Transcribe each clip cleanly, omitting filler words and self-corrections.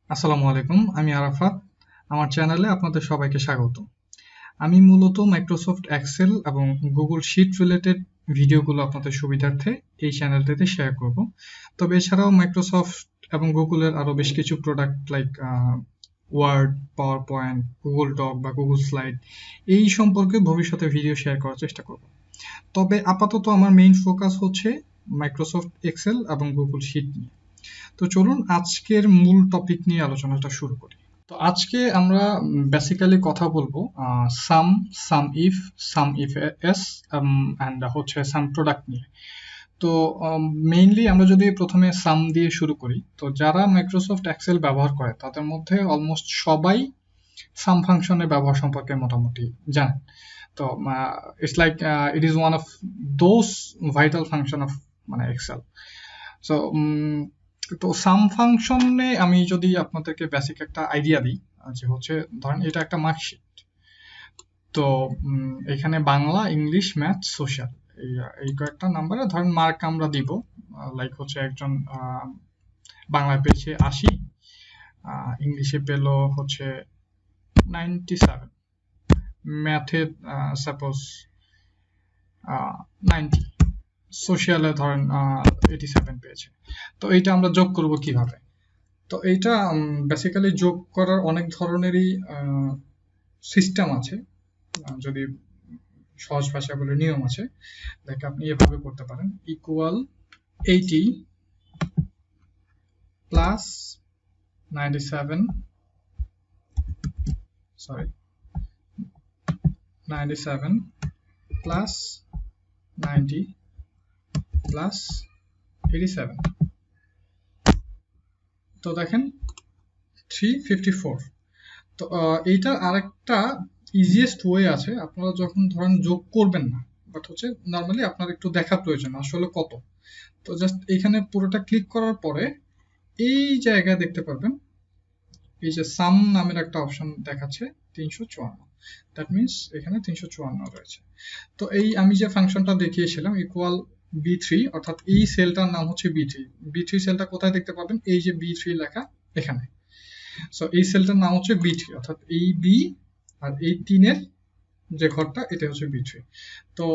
আসসালামু আলাইকুম, আমি আরাফাত। আমার চ্যানেলে আপনাদের সবাইকে স্বাগত। আমি মূলত মাইক্রোসফট এক্সেল এবং গুগল শিট রিলেটেড ভিডিওগুলো আপনাদের সুবিধার্থে এই চ্যানেলটিতে শেয়ার করব। তবে এছাড়াও মাইক্রোসফট এবং গুগলের আরো বেশ কিছু product like Word, PowerPoint, Google doc বা গুগল স্লাইড এই সম্পর্কে ভবিষ্যতে ভিডিও শেয়ার করার চেষ্টা করব। তবে আপাতত আমার মেইন ফোকাস হচ্ছে মাইক্রোসফট এক্সেল এবং গুগল শিট নিয়ে। তো চলুন আজকের মূল টপিক নিয়ে আলোচনাটা শুরু করি। তো আজকে আমরা বেসিক্যালি কথা বলবো সাম ইফ এস এন্ড হচ্ছে সাম প্রোডাক্ট নিয়ে। তো মেইনলি আমরা যদি প্রথমে সাম দিয়ে শুরু করি, তো যারা মাইক্রোসফট এক্সেল ব্যবহার করে তাদের মধ্যে অলমোস্ট সবাই সাম ফাংশনের ব্যবহার সম্পর্কে মোটামুটি জানেন। তো it's like it is one of those vital function of মানে এক্সেল। সো তো সাম ফাংশনে আমি যদি আপনাদেরকে বেসিক একটা আইডিয়া দিই, যে হচ্ছে ধরেন এটা একটা মার্কশিট। তো এখানে বাংলা, ইংলিশ, ম্যাথ, সোশ্যাল এই কয়েকটা নাম্বারে ধরেন মার্ক আমরা দিব। লাইক হচ্ছে একজন বাংলায় পেয়েছে ৮০, ইংলিশে পেল হচ্ছে ৯৭, ম্যাথে সাপোজ ৯০, সোশ্যালে ধরেন ৮৭ পেয়েছে। তো এইটা আমরা যোগ করব কিভাবে? তো এইটা বেসিক্যালি যোগ করার অনেক ধরনেরই সিস্টেম আছে, যদি সহজ ভাষা বলে নিয়ম আছে। লাইক আপনি এভাবে করতে পারেন, ইকুয়াল 80 প্লাস 97 প্লাস 90 প্লাস 87। তো দেখেন 354। তো এইটার আরেকটা ইজিয়েস্ট ওয়ে আছে। আপনারা যখন ধরেন যোগ করবেন না, বাট হচ্ছে নর্মালি আপনার একটু দেখা প্রয়োজন আসলে কত। তো জাস্ট এখানে পুরোটা ক্লিক করার পরে এই জায়গায় দেখতে পারবেন এই যে সাম নামের একটা অপশন দেখাচ্ছে 354। দ্যাট মিনস এখানে 354 রয়েছে। তো এই আমি যে ফাংশনটা দেখিয়েছিলাম ইকুয়াল B3, অর্থাৎ এই সেলটার নাম হচ্ছে B3 সেলটা কোথায় দেখতে পাবেন? এই যে B3 লেখা এখানে। সো এই সেলটার নাম হচ্ছে B3, অর্থাৎ এই বি আর এই 3-এর যে ঘরটা এটা হচ্ছে B3। তো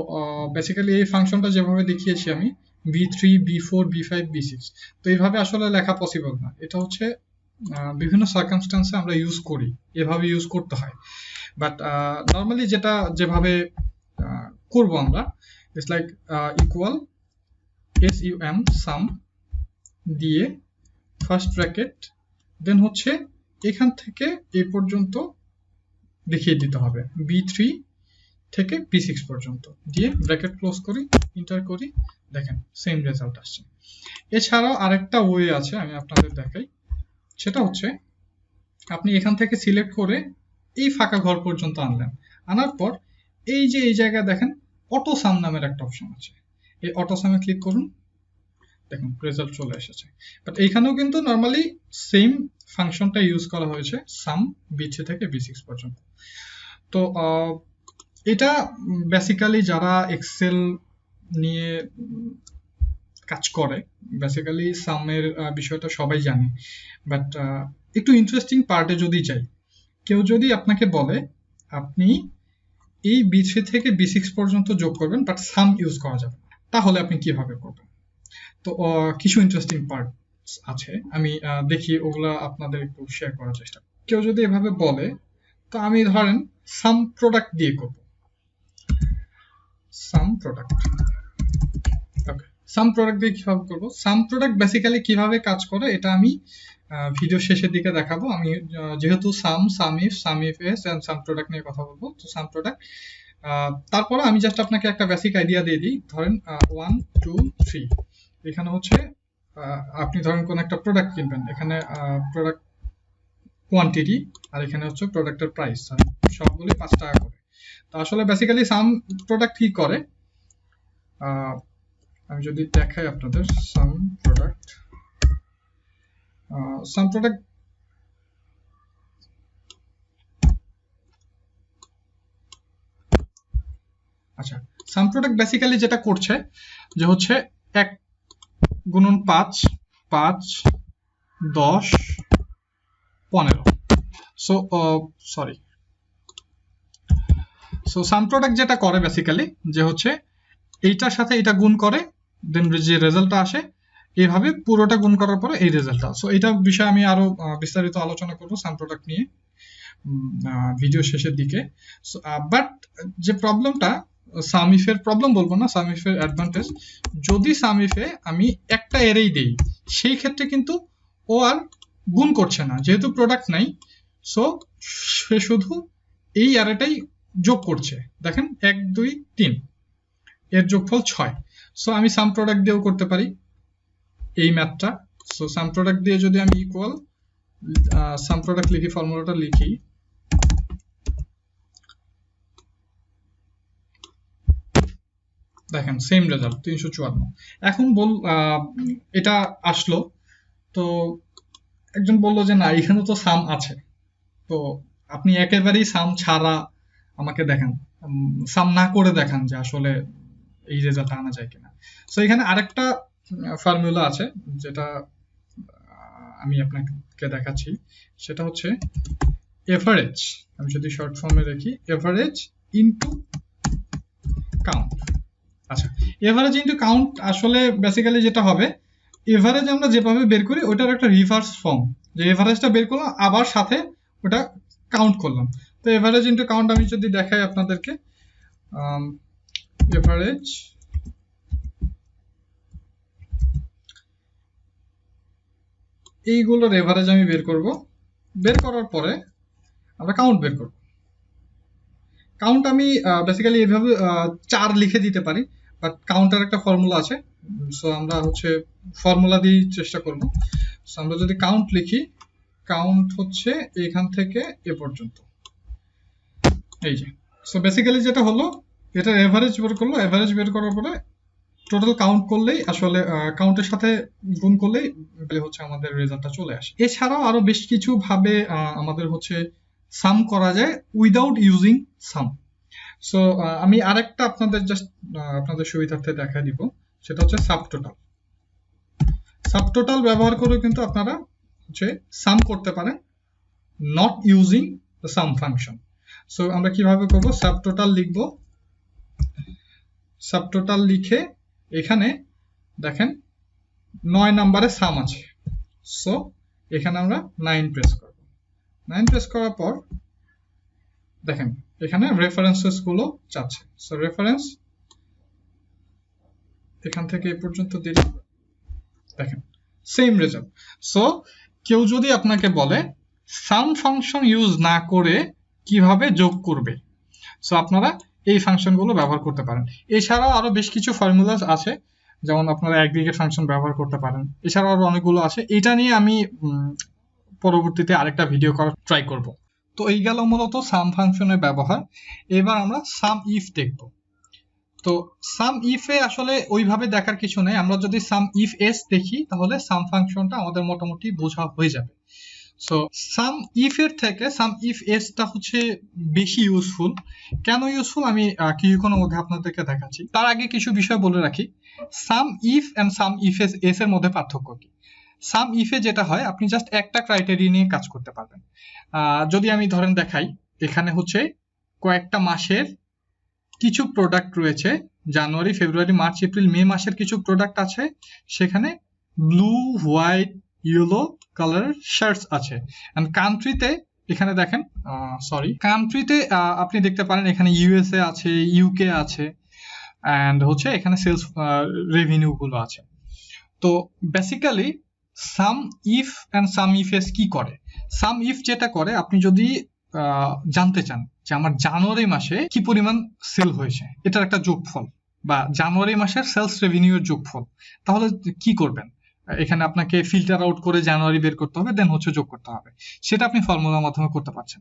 বেসিক্যালি এই ফাংশনটা যেভাবে দেখিয়েছি আমি B3, B4, B5, B6, তো এইভাবে আসলে লেখা পসিবল না। এটা হচ্ছে বিভিন্ন সার্কামস্ট্যান্সে আমরা ইউজ করি, এভাবে ইউজ করতে হয়। বাট নর্মালি যেভাবে করব আমরা, ইটস লাইক ইকুয়াল সাম দিয়ে ফার্স্ট ব্র্যাকেট, দেন হচ্ছে এখান থেকে এই পর্যন্ত দেখিয়ে দিতে হবে, B3 থেকে B6 পর্যন্ত দিয়ে ব্র্যাকেট ক্লোজ করি, এন্টার করি, দেখেন সেম রেজাল্ট আসছে। এছাড়াও আরেকটা ওয়ে আছে, আমি আপনাদের দেখাই। সেটা হচ্ছে আপনি এখান থেকে সিলেক্ট করে এই ফাঁকা ঘর পর্যন্ত আনলেন, আনার পর এই যে এই জায়গায় দেখেন অটো সাম নামের একটা অপশন আছে, এই অটো সামে ক্লিক করুন, দেখুন রেজাল্ট চলে এসেছে। বাট এইখানেও কিন্তু নর্মালি সেম ফাংশনটা ইউজ করা হয়েছে সাম B3 থেকে B6 পর্যন্ত। তো এটা বেসিক্যালি যারা এক্সেল নিয়ে কাজ করে বেসিক্যালি সামের বিষয়টা সবাই জানে। বাট একটু ইন্টারেস্টিং পার্টে যদি যাই, কেউ যদি আপনাকে বলে আপনি এই B3 থেকে B6 পর্যন্ত যোগ করবেন বাট সাম ইউজ করা যাবে, তাহলে আপনি কিভাবে করবেন? তো কিছু ইন্টারেস্টিং পার্ট আছে, আমি দেখি ওগুলা আপনাদের একটু শেয়ার করার চেষ্টা। কেউ যদি এভাবে বলে, তো আমি ধরেন সাম প্রোডাক্ট দিয়ে করব, সাম প্রোডাক্ট। ওকে, সাম প্রোডাক্ট দিয়ে কিভাবে করব? সাম প্রোডাক্ট বেসিক্যালি কিভাবে কাজ করে এটা আমি ভিডিও শেষের দিকে দেখাবো। আমি যেহেতু sum if S and sum product নিয়ে কথা বলবো, তো সাম প্রোডাক্ট। তারপরে আমি জাস্ট আপনাকে একটা বেসিক আইডিয়া দিয়ে দিই। ধরেন 1 2 3, এখানে হচ্ছে আপনি ধরেন কোন একটা প্রোডাক্ট কিনবেন, এখানে প্রোডাক্ট কোয়ান্টিটি আর এখানে হচ্ছে প্রোডাক্টের প্রাইস, সবগুলি 5 টাকা করে। তো আসলে বেসিক্যালি সাম প্রোডাক্ট কি করে, আমি যদি দেখাই আপনাদের সাম প্রোডাক্ট। আচ্ছা, সাম প্রোডাক্ট বেসিক্যালি যেটা করছে যে হচ্ছে 1 গুণন 5, 5, 10, 15। সো সরি, সো সাম প্রোডাক্ট যেটা করে বেসিক্যালি যে হচ্ছে এইটার সাথে এটা গুণ করে, দেন যে রেজাল্টটা আসে এইভাবে পুরোটা গুণ করার পরে এই রেজাল্টটা। সো এটা বিষয়ে আমি আরো বিস্তারিত আলোচনা করব সাম প্রোডাক্ট নিয়ে ভিডিও শেষের দিকে। বাট যে প্রবলেমটা, সাম ইফের প্রবলেম বলবো না, সাম ইফের অ্যাডভান্টেজ, যদি সাম ইফে আমি একটা এরেই দেই সেই ক্ষেত্রে কিন্তু ও আর গুণ করছে না, যেহেতু প্রোডাক্ট নাই। সো সে শুধু এই অ্যারেটাই যোগ করছে। দেখেন 1 2 3 এর যোগফল 6। সো আমি সাম প্রোডাক্ট দিয়েও করতে পারি এই ম্যাথটা। সো সাম প্রোডাক্ট দিয়ে যদি আমি ইকুয়াল সাম প্রোডাক্ট লিখি, ফর্মুলাটা লিখি, দেখেন সেম রেজাল্ট 354। এখন এটা আসলো, তো একজন বললো যে না এখানে তো সাম আছে, তো আপনি একেবারেই সাম ছাড়া আমাকে দেখান, সাম না করে দেখান যে আসলে এই রেজাল্ট আনা যায় কিনা। সো এখানে আরেকটা ফর্মুলা আছে যেটা আমি আপনাকে দেখাচ্ছি, সেটা হচ্ছে এভারেজ। আমি যদি শর্ট ফর্মে দেখি, এভারেজ ইনটু কাউন্ট। আচ্ছা, এভারেজ ইনটু কাউন্ট আসলে বেসিক্যালি যেটা হবে, এভারেজ আমরা যেভাবে বের করি ওটার একটা রিভার্স ফর্ম, যে এভারেজটা বের করলাম আবার সাথে ওটা কাউন্ট করলাম। তো এভারেজ ইনটু কাউন্ট আমি যদি দেখাই আপনাদেরকে, এভারেজ এইগুলোর এভারেজ আমি বের করব, বের করার পরে আমরা কাউন্ট বের করব। কাউন্ট আমি বেসিক্যালি এইভাবে 4 লিখে দিতে পারি, বাট কাউন্টার একটা ফর্মুলা আছে, সো আমরা হচ্ছে ফর্মুলা দিয়ে চেষ্টা করব। সো আমরা যদি কাউন্ট লিখি, কাউন্ট হচ্ছে এখান থেকে এ পর্যন্ত, এই যে। সো বেসিক্যালি যেটা হলো, এটা এভারেজ বের করলো, এভারেজ বের করার পরে টোটাল কাউন্ট করলেই আসলে কাউন্টের সাথে গুণ করলেই হচ্ছে আমাদের রেজাল্টটা চলে আসে। এছাড়াও আরো বেশ কিছু ভাবে আমাদের হচ্ছে সাম করা যায় উইদাউট ইউজিং সাম। সো আমি আরেকটা আপনাদের সুবিধার্থে দেখা দিব, সেটা হচ্ছে সাবটোটাল। সাবটোটাল ব্যবহার করে কিন্তু আপনারা হচ্ছে সাম করতে পারেন not using the some function. So আমরা কিভাবে করব, সাবটোটাল লিখব, সাবটোটাল লিখে এখানে দেখেন 9 নম্বরে সাম আছে, সো এখানে আমরা 9 প্রেস করব। 9 প্রেস করার পর দেখেন এখানে রেফারেন্সেস গুলো চাচ্ছে, সো রেফারেন্স এখান থেকে এই পর্যন্ত দিলাম, দেখেন সেম রেজাল্ট। সো কেউ যদি আপনাকে বলে সাম ফাংশন ইউজ না করে কিভাবে যোগ করবে, সো আপনারা এই ফাংশন গুলো ব্যবহার করতে পারেন। এছাড়াও আরো বেশ কিছু ফর্মুলা আছে, যেমন আপনারা অ্যাগ্রিগেট ফাংশন ব্যবহার করতে পারেন, এছাড়াও আরো অনেকগুলো আছে। এটা নিয়ে আমি পরবর্তীতে আরেকটা ভিডিও করার ট্রাই করব। তো এই গেল মূলত সাম ফাংশনের ব্যবহার। এবার আমরা সাম ইফ দেখব। তো সাম ইফে আসলে ওইভাবে দেখার কিছু নেই, আমরা যদি সাম ইফ এস দেখি তাহলে সাম ফাংশনটা আমাদের মোটামুটি বোঝা হয়ে যাবে। সো সাম ইফ এর থেকে সাম ইফ এস টা হচ্ছে বেশি ইউজফুল। কেন ইউজফুল আমি কিছুক্ষণের মধ্যে আপনাদেরকে দেখাচ্ছি। তার আগে কিছু বিষয় বলে রাখি, sum if and some if S এর মধ্যে পার্থক্য কি। সাম ইফে যেটা হয়, আপনি জাস্ট একটা ক্রাইটেরিয়া নিয়ে কাজ করতে পারবেন। যদি আমি ধরেন দেখাই, এখানে হচ্ছে কয়েকটা মাসের কিছু প্রোডাক্ট রয়েছে, জানুয়ারি ফেব্রুয়ারি মার্চ এপ্রিল মে মাসের কিছু প্রোডাক্ট আছে, সেখানে blue white yellow colour shirts আছে। এন্ড কান্ট্রিতে এখানে দেখেন, কান্ট্রিতে আপনি দেখতে পারেন এখানে ইউএসএ আছে, ইউকে আছে, এন্ড হচ্ছে এখানে সেলস রেভিনিউ গুলো আছে। তো basically some if and some if S কি করে, সাম ইফ যেটা করে, আপনি যদি জানতে চান যে আমার জানুয়ারি মাসে কি পরিমাণ সেল হয়েছে, এটার একটা যোগফল, বা জানুয়ারি মাসের সেলস রেভিনিউর যোগফল, তাহলে কি করবেন, এখানে আপনাকে ফিল্টার আউট করে জানুয়ারি বের করতে হবে, দেন হচ্ছে যোগ করতে হবে। সেটা আপনি ফর্মুলার মাধ্যমে করতে পারছেন।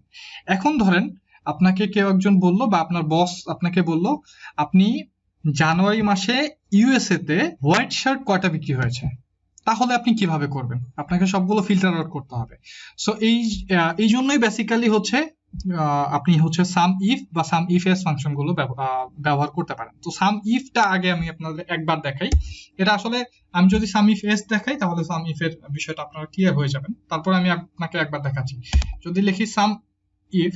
এখন ধরেন আপনাকে কেউ একজন বললো, বা আপনার বস আপনাকে বললো, আপনি জানুয়ারি মাসে ইউএসএ তে হোয়াইট শার্ট কয়টা বিক্রি হয়েছে, তাহলে আপনি কিভাবে করবেন, আপনাকে সবগুলো ফিল্টার আউট করতে হবে। সো এই জন্যই বেসিক্যালি হচ্ছে আপনি হচ্ছে সাম ইফ বা সাম ইফ এস ফাংশন গুলো ব্যবহার করতে পারেন। তো সাম ইফটা আগে আমি আপনাদের একবার দেখাই। এটা আসলে আমি যদি সাম ইফ এস দেখাই তাহলে সাম ইফ এর বিষয়টা আপনারা ক্লিয়ার হয়ে যাবেন। তারপর আমি আপনাকে একবার দেখাচ্ছি। যদি লিখি সাম ইফ,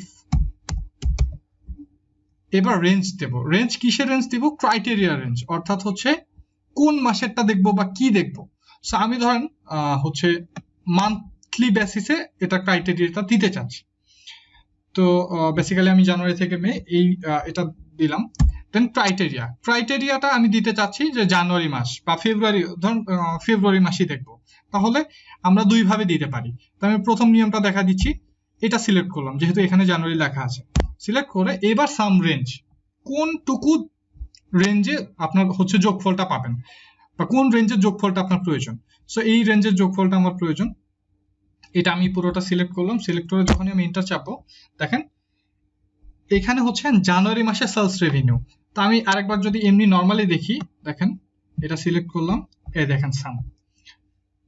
এবার রেঞ্জ দেব। রেঞ্জ কিসের রেঞ্জ দিব? ক্রাইটেরিয়া রেঞ্জ, অর্থাৎ হচ্ছে কোন মাসেরটা দেখবো বা কি দেখবো। সো আমি ধরেন হচ্ছে মান্থলি বেসিসে এটা ক্রাইটেরিয়াটা দিতে চাচ্ছি। তো বেসিক্যালি আমি জানুয়ারি থেকে মে এই এটা দিলাম। দেন ক্রাইটেরিয়াটা আমি দিতে চাচ্ছি যে জানুয়ারি মাস বা ফেব্রুয়ারি, ধরুন ফেব্রুয়ারি মাসই দেখবো। তাহলে আমরা দুই ভাবে দিতে পারি। তো আমি প্রথম নিয়মটা দেখা দিচ্ছি। এটা সিলেক্ট করলাম যেহেতু এখানে জানুয়ারি লেখা আছে। সিলেক্ট করে এবার সাম রেঞ্জ, কোনটুকু রেঞ্জে আপনার হচ্ছে যোগফলটা পাবেন বা কোন রেঞ্জের যোগফলটা আপনার প্রয়োজন। সো এই রেঞ্জের যোগফলটা আমার প্রয়োজন। এটা আমি পুরোটা সিলেক্ট করলাম। সিলেক্ট করে যখন আমি এন্টার চাপবো, দেখেন এখানে হচ্ছে জানুয়ারি মাসে সেলস রেভিনিউ। তো আমি আরেকবার যদি এমনি নরমালি দেখি, দেখেন এটা সিলেক্ট করলাম, এই দেখেন সাম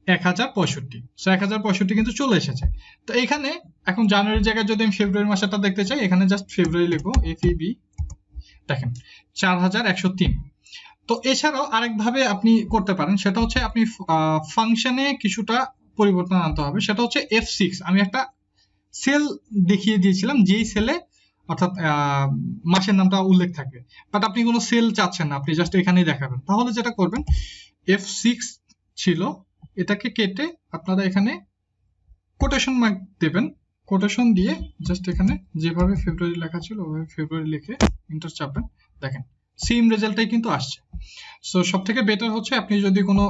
1065। সো 1065 কিন্তু চলে এসেছে। তো এখানে এখন জানুয়ারির জায়গায় যদি আমি ফেব্রুয়ারি মাসেটা দেখতে চাই, এখানে জাস্ট ফেব্রুয়ারি লিখবো, FEB, দেখেন 4103। তো এছাড়াও আরেকভাবে আপনি করতে পারেন, সেটা হচ্ছে আপনি ফাংশনে কিছুটা পরিবর্তন আনতে হবে। সেটা হচ্ছে F6। আমি একটা সেল দেখিয়ে দিয়েছিলাম যেই সেলে অর্থাৎ মাসের নামটা উল্লেখ থাকবে, বাট আপনি কোনো সেল চাচ্ছেন না, আপনি জাস্ট এখানেই দেখাবেন। তাহলে যেটা করবেন, F6 ছিল, এটাকে কেটে আপনারা এখানে কোটেশন মার্ক দেবেন। কোটেশন দিয়ে জাস্ট এখানে যেভাবে ফেব্রুয়ারি লেখা ছিল ওইভাবে ফেব্রুয়ারি লিখে এন্টার চাপবেন। দেখেন সেম রেজাল্টটাই কিন্তু আসছে। সো সব থেকে বেটার হচ্ছে আপনি যদি কোনো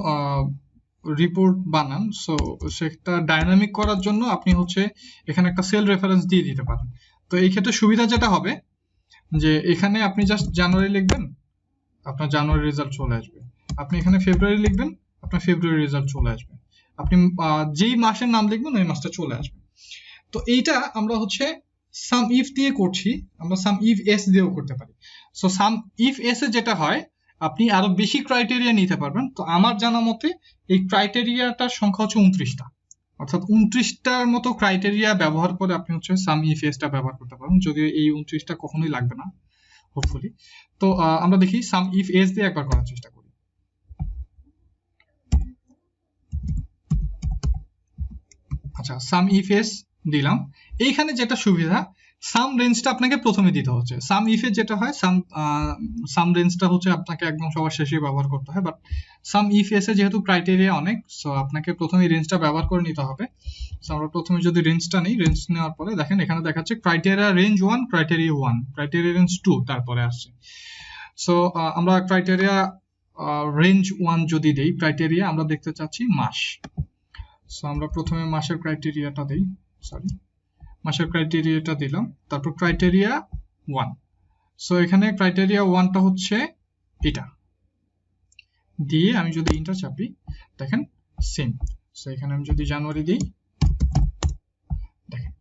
রিপোর্ট বানান, সো সেটা ডাইনামিক করার জন্য আপনি হচ্ছে এখানে একটা সেল রেফারেন্স দিয়ে দিতে পারেন। তো এই ক্ষেত্রে সুবিধা যেটা হবে যে এখানে আপনি জাস্ট জানুয়ারি লিখবেন, আপনার জানুয়ারি রেজাল্ট চলে আসবে। আপনি এখানে ফেব্রুয়ারি লিখবেন, আপনার ফেব্রুয়ারি রেজাল্ট চলে আসবে। আপনি যেই মাসের নাম লিখবেন ওই মাসটা চলে আসবে। তো এইটা আমরা হচ্ছে সাম ইফ দিয়ে করছি, আমরা সাম ইফ এস দিয়েও করতে পারি। So some if S A যেটা হয়, আপনি আরো বেশি ক্রাইটেরিয়া নিতে পারবেন। তো আমার জানা মতে এই ক্রাইটেরিয়াটার সংখ্যা হচ্ছে 29টা, অর্থাৎ 29টার মতো ক্রাইটেরিয়া ব্যবহার করে আপনি হচ্ছে সাম ইফ এসটা ব্যবহার করতে পারেন, যদিও এই 29টা কখনোই লাগবে না হোপফুলি। তো আমরা দেখি সাম ইফ এস দিয়ে একবার করার চেষ্টা করি। আচ্ছা, সাম ইফ এস দিলাম। এইখানে যেটা সুবিধা, সাম রেঞ্জটা আপনাকে প্রথমে দিতে হচ্ছে। সাম ইফে যেটা হয়, সাম রেঞ্জটা হচ্ছে আপনাকে একদম সবার শেষে ব্যবহার করতে হয়, বাট সাম ইফ এসে যেহেতু ক্রাইটেরিয়া অনেক, সো আপনাকে প্রথমে রেঞ্জটা ব্যবহার করে নিতে হবে। সো আমরা প্রথমে যদি রেঞ্জটা নিই, রেঞ্জ নেওয়ার পরে দেখেন এখানে দেখাচ্ছে criteria range 1, criteria 1, criteria range 2 তারপরে আসছে। সো আমরা ক্রাইটেরিয়া রেঞ্জ 1 যদি দেই, ক্রাইটেরিয়া আমরা দেখতে চাচ্ছি মাস। সো আমরা প্রথমে মাসের ক্রাইটেরিয়াটা দেই, মাসের ক্রাইটেরিয়াটা দিলাম, তারপর ক্রাইটেরিয়া 1। সো এখানে ক্রাইটেরিয়া 1টা হচ্ছে এটা দিয়ে আমি যদি এন্টার চাপি, দেখেন সেম। সো এখানে আমি যদি জানুয়ারি দিই, দেখেন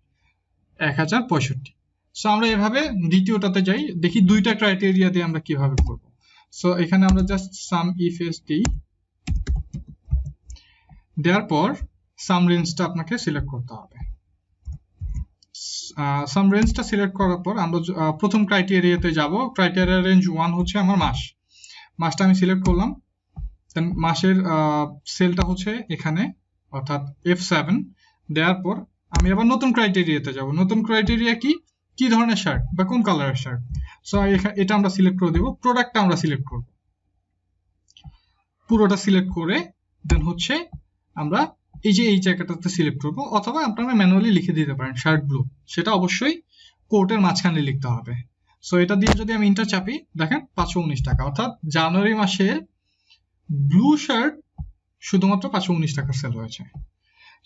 1065। সো আমরা এভাবে দ্বিতীয়টাতে যাই, দেখি দুইটা ক্রাইটেরিয়া দিয়ে আমরা কিভাবে করব। সো এখানে আমরা জাস্ট সাম ইফ এস দিই, দেওয়ার পর সাম রেঞ্জটা আপনাকে সিলেক্ট করতে হবে। সাম রেঞ্জটা সিলেক্ট করার পর আমরা প্রথম ক্রাইটেরিয়াতে যাব। ক্রাইটেরিয়া রেঞ্জ 1 হচ্ছে আমার মাস, মাসটা আমি সিলেক্ট করলাম। দেন মাসের সেলটা হচ্ছে এখানে, অর্থাৎ F7 দেওয়ার পর আমি আবার নতুন ক্রাইটেরিয়াতে যাব। নতুন ক্রাইটেরিয়া কি ধরনের শার্ট বা কোন কালারের শার্ট। সো এটা আমরা সিলেক্ট করে দেব। প্রোডাক্টটা আমরা সিলেক্ট করব, পুরোটা সিলেক্ট করে দেন হচ্ছে আমরা এই জায়গাটাতে সিলেক্ট করব, অথবা আপনারা ম্যানুয়ালি লিখে দিতে পারেন শার্ট ব্লু, সেটা অবশ্যই কোটের মাঝখানে লিখতে হবে। সো এটা দিয়ে যদি আমি এন্টার চাপি, দেখেন 519 টাকা, অর্থাৎ জানুয়ারি মাসের ব্লু শার্ট শুধুমাত্র 519 টাকার সেল হয়েছে।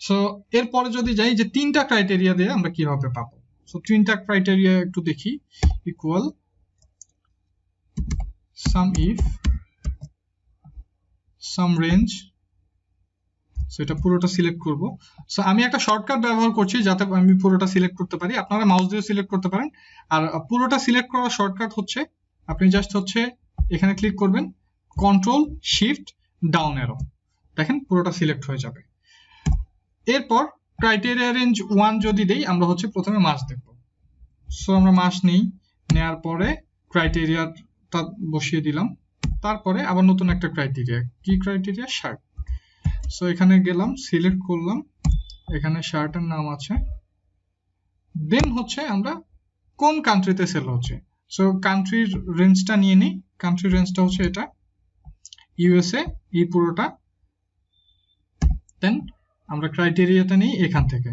সো এরপরে যদি যাই যে তিনটা ক্রাইটেরিয়া দিয়ে আমরা কিভাবে পাবো। সো তিনটা ক্রাইটেরিয়া একটু দেখি, equal some if some range. So এটা পুরোটা সিলেক্ট করব। সো আমি একটা শর্টকাট ব্যবহার করছি যাতে আমি পুরোটা সিলেক্ট করতে পারি, আপনারা মাউস দিয়ে সিলেক্ট করতে পারেন। আর পুরোটা সিলেক্ট করার শর্টকাট হচ্ছে আপনি জাস্ট হচ্ছে এখানে ক্লিক করবেন, কন্ট্রোল শিফট ডাউন অ্যারো, দেখেন পুরোটা সিলেক্ট হয়ে যাবে। এরপর ক্রাইটেরিয়া রেঞ্জ 1 যদি দেই, আমরা হচ্ছে প্রথমে মাস দেখব। সো আমরা মাস নিই, নেওয়ার পরে ক্রাইটেরিয়াটা বসিয়ে দিলাম, তারপরে আবার নতুন একটা ক্রাইটেরিয়া, কি ক্রাইটেরিয়া, শার্ট। সো এখানে গেলাম, সিলেক্ট করলাম, এখানে শার্টের নাম আছে, দেন হচ্ছে আমরা কোন কান্ট্রিতে সেল হচ্ছে। সো কান্ট্রির রেঞ্জটা নিয়ে নিই, কান্ট্রির রেঞ্জটা হচ্ছে এটা ইউএসএ, এই পুরোটা। দেন আমরা ক্রাইটেরিয়াটা নিই এখান থেকে।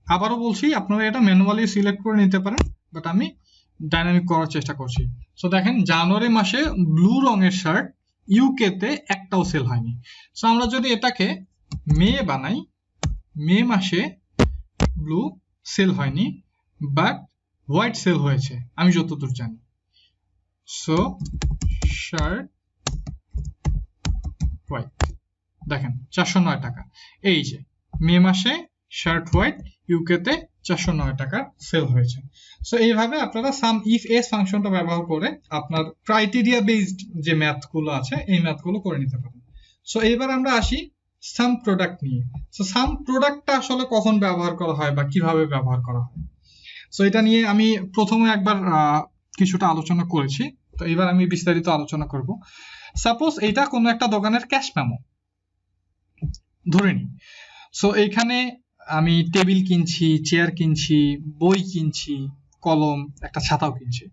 আবারও বলছি আপনারা এটা ম্যানুয়ালি সিলেক্ট করে নিতে পারেন, বাট আমি ডাইনামিক করার চেষ্টা করছি। সো দেখেন জানুয়ারি মাসে ব্লু রঙের শার্ট ইউকে তে একটাও সেল হয়নি। সো আমরা যদি এটাকে মে বানাই, মে মাসে ব্লু সেল হয়নি, বাট হোয়াইট সেল হয়েছে আমি যতদূর জানি। সো শার্ট হোয়াইট, দেখেন 409 টাকা। এই যে মে মাসে শার্ট হোয়াইট ইউকে তে 409 টাকা সেল হয়েছে। সো এইভাবে আপনারা সাম ইফ এস ফাংশনটা ব্যবহার করে আপনার ক্রাইটেরিয়া বেসড যে ম্যাথ গুলো আছে এই ম্যাথ গুলো করে নিতে পারেন। সো এবার আমরা আসি সাম প্রোডাক্ট নিয়ে। সো সাম প্রোডাক্টটা আসলে কখন ব্যবহার করা হয় বা কিভাবে ব্যবহার করা হয়, সো এটা নিয়ে আমি প্রথমে একবার কিছুটা আলোচনা করেছি, তো এবার আমি বিস্তারিত আলোচনা করব। সাপোজ এটা কোনো একটা দোকানের ক্যাশ মেমো ধরে নিই। সো এইখানে আমি টেবিল কিনছি, চেয়ার কিনছি, বই কিনছি, কলম, একটা ছাতাও কিনছি।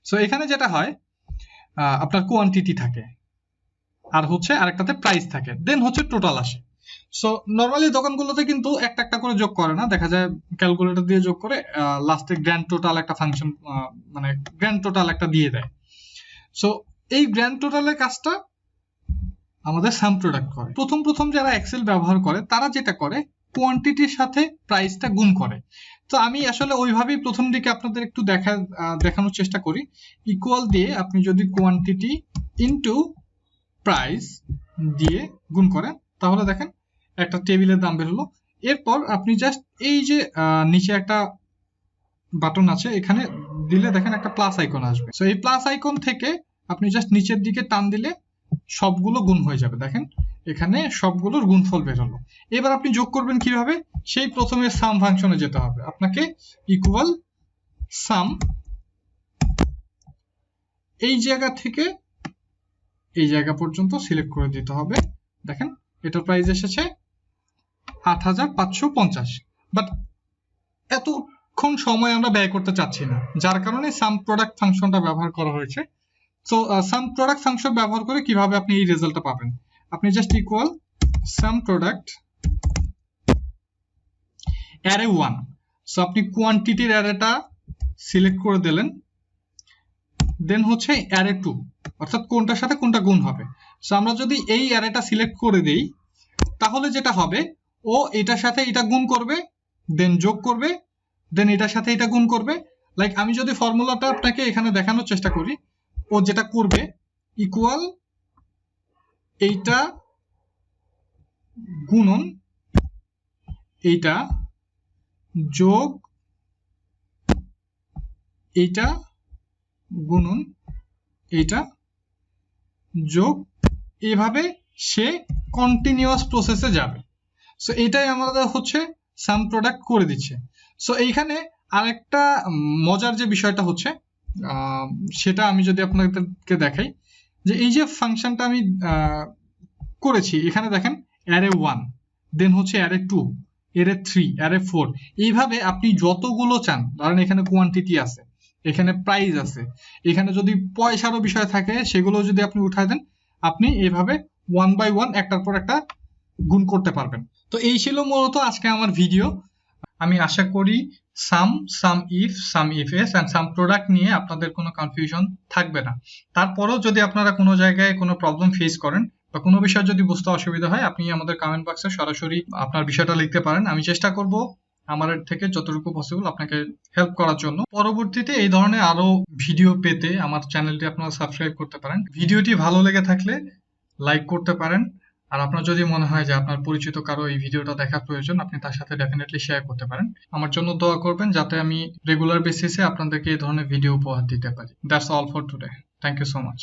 সো এখানে যেটা হয় আপনার কোয়ান্টিটি থাকে, আর হচ্ছে আরেকটাতে প্রাইস থাকে, দেন হচ্ছে টোটাল আসে। সো নরমালি দোকানগুলোতে কিন্তু একটা একটা করে যোগ করে না, দেখা যায় ক্যালকুলেটর দিয়ে যোগ করে লাস্টে গ্র্যান্ড টোটাল একটা ফাংশন, মানে গ্র্যান্ড টোটাল একটা দিয়ে দেয়। সো এই গ্র্যান্ড টোটালের কাজটা আমাদের সাম প্রোডাক্ট করে। প্রথম যারা এক্সেল ব্যবহার করে তারা যেটা করে কোয়ান্টিটির সাথে প্রাইসটা গুণ করে। তো আমি আসলে ওইভাবেই প্রথম দিকে আপনাদের একটু দেখানোর চেষ্টা করি। ইকুয়াল দিয়ে আপনি যদি কোয়ান্টিটি ইনটু প্রাইস দিয়ে গুণ করেন তাহলে দেখেন একটা টেবিলের দাম বের হলো। এরপর আপনি জাস্ট এই যে নিচে একটা বাটন আছে, এখানে দিলে দেখেন একটা প্লাস আইকন আসবে। সো এই প্লাস আইকন থেকে আপনি জাস্ট নিচের দিকে টান দিলে সবগুলো গুণ হয়ে যাবে। দেখেন এখানে সবগুলোর গুণফল বের হলো। এবার আপনি যোগ করবেন কিভাবে, সেই প্রথমে সাম ফাংশনে যেতে হবে আপনাকে। ইকুয়াল সাম, এই জায়গা থেকে এই জায়গা পর্যন্ত সিলেক্ট করে দিতে হবে। দেখেন এটার প্রাইস এসেছে 8550, বাট এতক্ষণ সময় আমরা ব্যয় করতে চাচ্ছি না, যার কারণে সাম প্রোডাক্ট ফাংশনটা ব্যবহার করা হয়েছে। সো সাম প্রোডাক্ট ফাংশন ব্যবহার করে কিভাবে আপনি এই রেজাল্টটা পাবেন, আপনি জাস্ট ইকুয়াল সাম প্রোডাক্ট অ্যারে 1। সো আপনি কোয়ান্টিটির অ্যারেটা সিলেক্ট করে দিলেন, দেন হচ্ছে অ্যারে 2, অর্থাৎ কোনটার সাথে কোনটা গুণ হবে। সো আমরা যদি এই অ্যারেটা সিলেক্ট করে দেই তাহলে যেটা হবে, ও এটার সাথে এটা গুণ করবে, দেন যোগ করবে, দেন এটার সাথে এটা গুণ করবে। লাইক আমি যদি ফর্মুলাটা আপনাকে এখানে দেখানোর চেষ্টা করি, ও যেটা করবে ইকুয়াল এইটা গুণন এইটা যোগ এইটা গুণন এইটা যোগ, এভাবে সে কন্টিনিউয়াস প্রসেসে যাবে। সো এটাই আমাদের হচ্ছে সাম প্রোডাক্ট করে দিচ্ছে। সো এইখানে আরেকটা মজার যে বিষয়টা হচ্ছে সেটা আমি যদি আপনাদেরকে দেখাই, যে এই যে ফাংশনটা আমি করেছি, এখানে দেখেন অ্যারে 1, দেন হচ্ছে অ্যারে 2, অ্যারে 3, অ্যারে 4, এইভাবে আপনি যতগুলো চান, ধরেন এখানে কোয়ান্টিটি আছে, এখানে প্রাইস আছে, এখানে যদি পয়সারও বিষয় থাকে সেগুলো যদি আপনি উঠায় দেন, আপনি এইভাবে 1 বাই 1 একটার পর একটা গুণ করতে পারবেন। তো এই ছিল মূলত আজকে আমার ভিডিও। আমি আশা করি sum if S and sum product নিয়ে আপনাদের কোনো কনফিউশন থাকবে না। তারপরেও যদি আপনারা কোনো জায়গায় কোনো প্রবলেম ফেস করেন বা কোনো বিষয় যদি বুঝতে অসুবিধা হয়, আপনি আমাদের কমেন্ট বক্সে সরাসরি আপনার বিষয়টা লিখতে পারেন। আমি চেষ্টা করব আমার থেকে যতটুকু পসিবল আপনাকে হেল্প করার জন্য। পরবর্তীতে এই ধরনের আরো ভিডিও পেতে আমার চ্যানেলটি আপনারা সাবস্ক্রাইব করতে পারেন। ভিডিওটি ভালো লেগে থাকলে লাইক করতে পারেন, আর আপনার যদি মনে হয় যে আপনার পরিচিত কারো এই ভিডিওটা দেখা প্রয়োজন, আপনি তার সাথে ডেফিনেটলি শেয়ার করতে পারেন। আমার জন্য দোয়া করবেন যাতে আমি রেগুলার বেসিসে আপনাদেরকে এই ধরনের ভিডিও উপহার দিতে পারি। That's all for today. Thank you so much.